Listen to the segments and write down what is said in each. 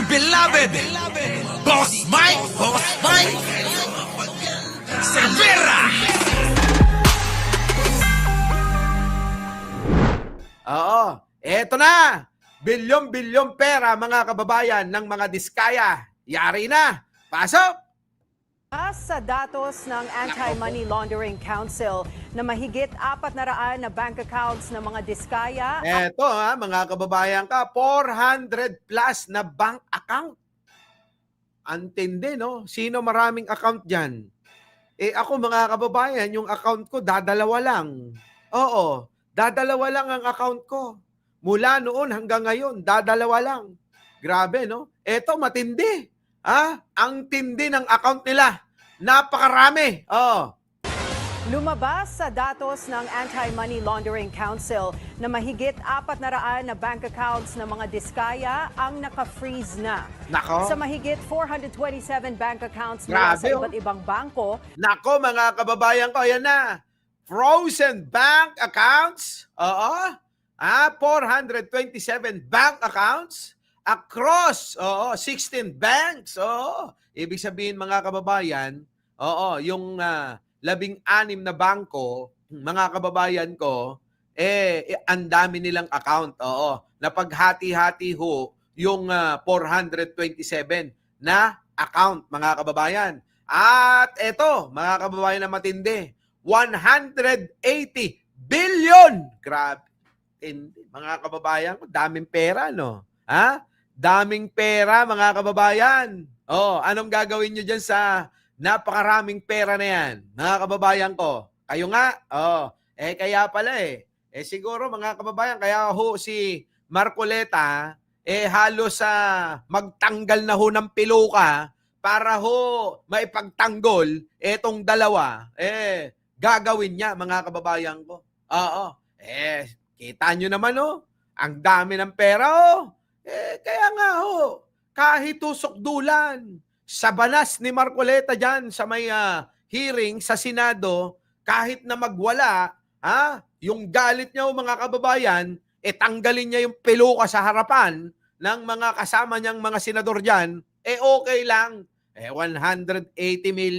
beloved Boss Mike Cervera. Oo, eto na. Bilyon-bilyon pera mga kababayan ng mga diskaya. Yari na. Pasok! Sa datos ng Anti-Money Laundering Council na mahigit 400 na bank accounts ng mga diskaya. Eto mga kababayan ka, 400 plus na bank account. Antindi, no? Sino maraming account dyan? Ako mga kababayan, yung account ko, dadalawa lang. Oo, dadalawa lang ang account ko. Mula noon hanggang ngayon, dadalawa lang. Grabe, no? Eto, matindi. Ang tindi ng account nila. Napakarami. Oo. Lumabas sa datos ng Anti-Money Laundering Council na mahigit 400 na bank accounts ng mga diskaya ang naka-freeze na. Nako. Sa mahigit 427 bank accounts mula Grabe, sa iba't ibang bangko. Nako mga kababayan ko, ayan na. Frozen bank accounts. Oo. 427 bank accounts across 16 banks. Oo. Ibig sabihin mga kababayan, yung 16 na bangko, mga kababayan ko, ang dami nilang account. Oo. Napaghati-hati ho yung 427 na account, mga kababayan. At eto, mga kababayan na matindi, 180 billion. Grabe. Mga kababayan ko, daming pera, no? Daming pera, mga kababayan. Anong gagawin nyo dyan sa napakaraming pera na yan, mga kababayan ko? Kayo nga, kaya pala siguro mga kababayan, kaya ho si Marcoleta, halos magtanggal na ho ng piluka para ho maipagtanggol etong dalawa, gagawin niya, mga kababayan ko. Kita nyo naman, ang dami ng pera, kaya nga kahit tusok dulan, sa banas ni Marcoleta dyan sa may hearing sa Senado, kahit na magwala, yung galit niya mga kababayan, tanggalin niya yung peluka sa harapan ng mga kasama niyang mga senador dyan, okay lang. 180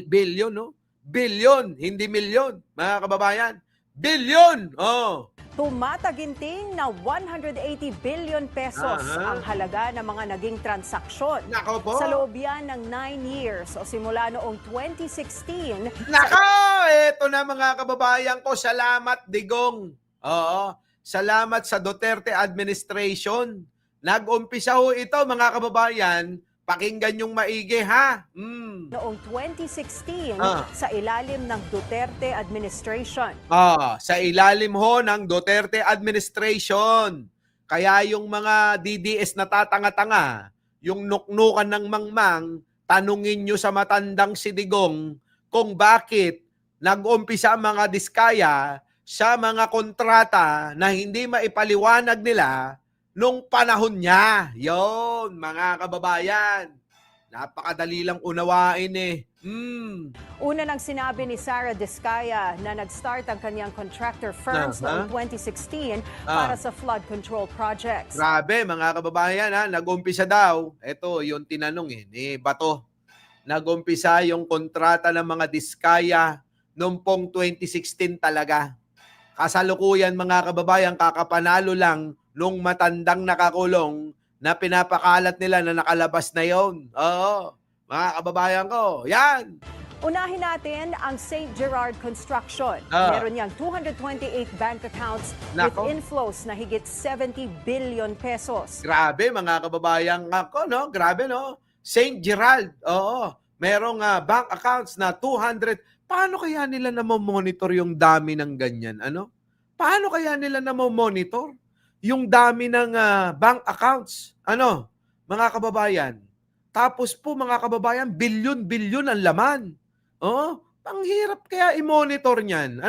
billion, no? Billion, hindi milyon, mga kababayan. Billion! Tumataginting na 180 billion pesos ang halaga ng mga naging transaksyon. Nako po. Sa loob yan ng 9 years o simula noong 2016. Nako! Eto na mga kababayan ko. Salamat, Digong. Salamat sa Duterte administration. Nag-umpisa ho ito, mga kababayan. Pakinggan yung maigi, ha? Noong 2016 sa ilalim ng Duterte administration. Sa ilalim ho ng Duterte administration. Kaya yung mga DDS na tatanga-tanga, yung nuknukan ng mangmang, tanungin nyo sa matandang si Digong kung bakit nag-umpisa ang mga diskaya sa mga kontrata na hindi maipaliwanag nila nung panahon niya. Yon, mga kababayan. Napakadali lang unawain Una nang sinabi ni Sara Diskaya na nag-start ang kanyang contractor firms noong 2016 para sa flood control projects. Grabe, mga kababayan, nag-umpisa daw. Ito, yung tinanong ni Bato. Nag-umpisa yung kontrata ng mga diskaya noong pong 2016 talaga. Kasalukuyan, mga kababayan, kakapanalo lang nung matandang nakakulong na pinapakalat nila na nakalabas na yon. Mga kababayan ko, yan. Unahin natin ang St. Gerard Construction. Meron niyang 228 bank accounts with inflows na higit 70 billion pesos. Grabe, mga kababayan ko, no? Grabe, no? St. Gerard, merong bank accounts na 200. Paano kaya nila namomonitor yung dami ng ganyan? Paano kaya nila namomonitor yung dami ng bank accounts? Mga kababayan? Tapos po, mga kababayan, bilyon-bilyon ang laman. Ang hirap kaya i-monitor niyan.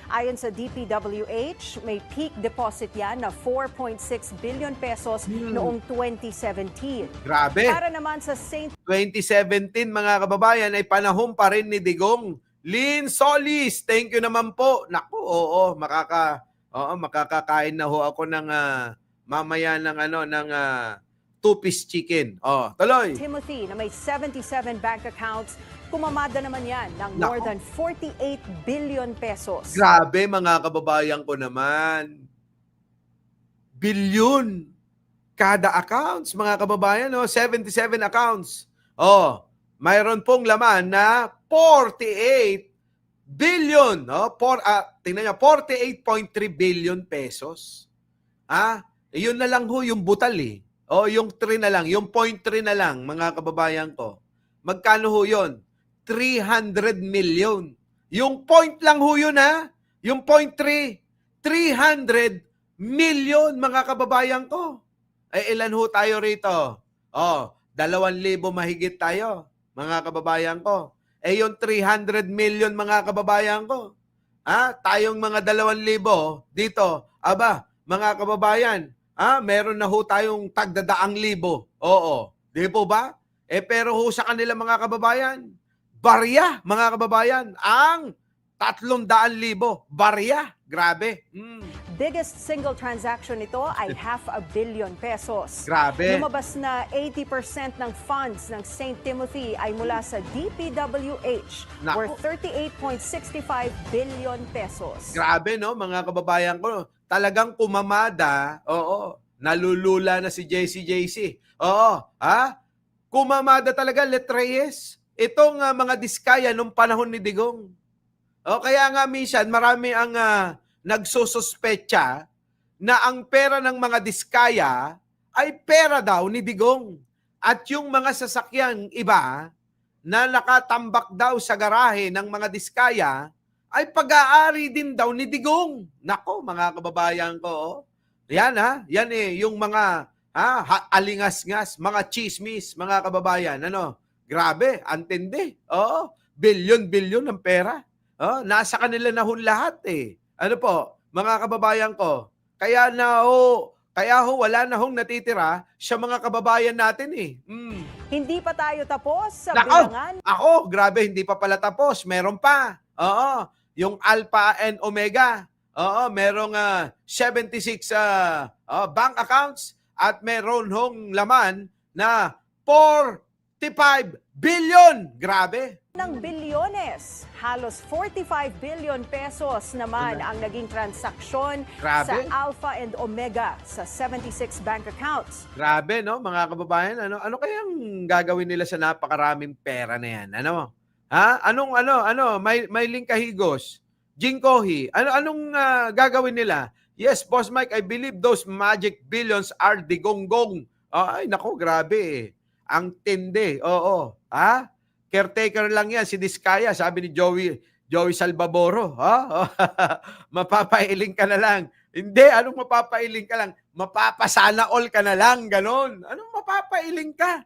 Ayon sa DPWH, may peak deposit yan na 4.6 billion pesos noong 2017. Grabe. Para naman sa St. 2017, mga kababayan, ay panahon pa rin ni Digong. Lynn Solis, thank you naman po. Naku, makakakain na ho ako ng mamaya ng two-piece chicken. Oh, tuloy. Timothy na may 77 bank accounts, kumamada naman yan ng more Nako. than 48 billion pesos. Grabe mga kababayan ko naman. Bilyon kada accounts, mga kababayan, 77 accounts. Oh, mayroon pong laman na 48 billion, tingnan niyo, 48.3 billion pesos. Yun na lang ho yung butal eh. Yung 3 na lang, yung 0.3 na lang, mga kababayan ko. Magkano ho yun? 300 million. Yung point lang ho yun yung 0.3, 300 million, mga kababayan ko. Ilan ho tayo rito? 2,000 mahigit tayo, mga kababayan ko. Yung 300 million, mga kababayan ko. Tayong mga 2,000 dito. Mga kababayan, meron na ho tayong tagdadaang libo. Oo. Di po ba? Pero ho sa kanila, mga kababayan, barya, mga kababayan, ang 300,000. Barya. Grabe. Biggest single transaction nito ay 500 million pesos. Grabe. Lumabas na 80% ng funds ng St. Timothy ay mula sa DPWH, Nako. worth 38.65 billion pesos. Grabe, mga kababayan ko. Talagang kumamada. Oo. Nalulula na si JC. Kumamada talaga, Let Reyes. Itong mga diskaya nung panahon ni Digong. Kaya nga minsan marami ang nagsususpecha na ang pera ng mga diskaya ay pera daw ni Digong. At yung mga sasakyang iba na nakatambak daw sa garahe ng mga diskaya ay pag-aari din daw ni Digong. Nako, mga kababayan ko. Yan yan yung mga alingas-ngas, mga chismis, mga kababayan. Grabe, antindi. Bilyon-bilyon ng pera. Nasa kanila na ho lahat mga kababayan ko. Kaya ho wala na hong natitira sa mga kababayan natin Hindi pa tayo tapos sa Nako! bilangan. Grabe, hindi pa pala tapos. Meron pa. Yung Alpha and Omega. Merong 76 bank accounts at meron hong laman na 45 billion. Grabe. Ng bilyones. Halos 45 billion pesos naman ang naging transaksyon Grabe. sa Alpha and Omega sa 76 bank accounts. Grabe, mga kababayan. Ano kayang gagawin nila sa napakaraming pera na yan? May Kahigos, Jinkohi. Anong gagawin nila? Yes, Boss Mike, I believe those magic billions are digonggong. Ay, nako, grabe. Ang tindi. Oo. Caretaker lang yan, si Diskaya, sabi ni Joey Salvaboro. Mapapailing ka na lang. Hindi, anong mapapailing ka lang? Mapapasana all ka na lang, ganon. Anong mapapailing ka?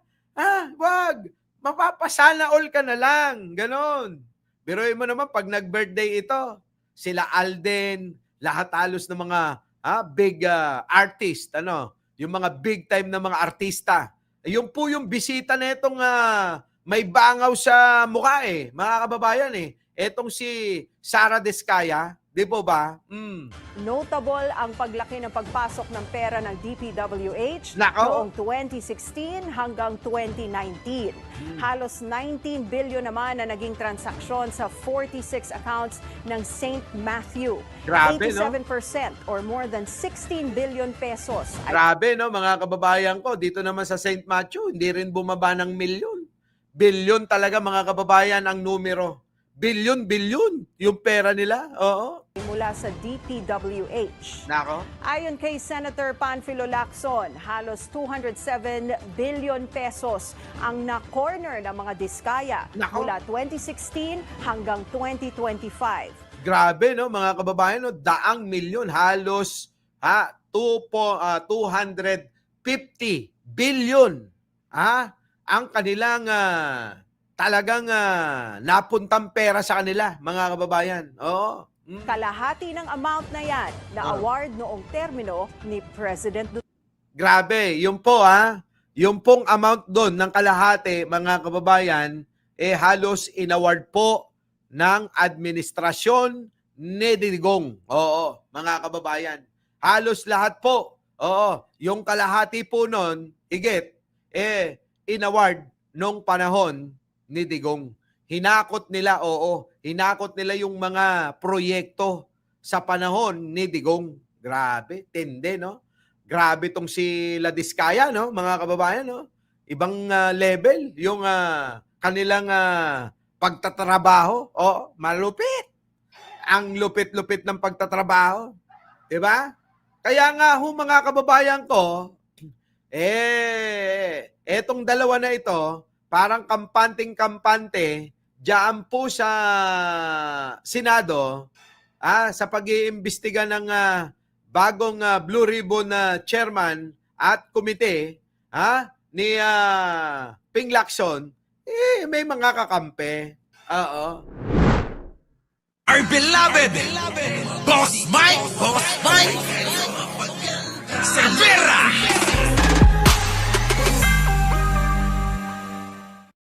Wag. Mapapasana all ka na lang, ganon. Biruin mo naman, pag nag-birthday ito, sila Alden, lahat halos ng mga big artist, yung mga big time na mga artista. Yung po yung bisita na itong may bangaw sa mukha mga kababayan Etong si Sara Diskaya, di po ba? Notable ang paglaki ng pagpasok ng pera ng DPWH Nako. noong 2016 hanggang 2019. Halos 19 billion naman na naging transaksyon sa 46 accounts ng St. Matthew. Grabe, 87% or more than 16 billion pesos ay Grabe, mga kababayan ko. Dito naman sa St. Matthew, hindi rin bumaba ng milyon. Bilyon talaga, mga kababayan, ang numero. Bilyon yung pera nila. Oo. mula sa DPWH. Nako. Ayon kay Senator Panfilo Lacson, halos 207 billion pesos ang na-corner ng mga diskaya Nako. mula 2016 hanggang 2025. Grabe, mga kababayan, daang milyon, halos 250 billion. Ang kanilang talagang napuntang pera sa kanila, mga kababayan. Oo. Kalahati ng amount na yan na award noong termino ni President Duterte. Grabe, yung po yung pong amount doon ng kalahati, mga kababayan, halos inaward po ng administrasyon ni Digong. Oo, mga kababayan. Halos lahat po. Oo, yung kalahati po nun, inaward nung panahon ni Digong. Hinakot nila, hinakot nila yung mga proyekto sa panahon ni Digong. Grabe, tindi, no? Grabe tong si La Diskaya, no, mga kababayan, no? Ibang level yung kanilang pagtatrabaho. Malupit. Ang lupit-lupit ng pagtatrabaho. 'Di ba? Kaya nga mga kababayan ko, etong dalawa na ito, parang kampanting-kampante, diyan po sa Senado, sa pag-iimbestiga ng bagong Blue Ribbon na chairman at komite ni Ping Lacson, may mga kakampi. Oo. Our beloved Boss Mike Cervera.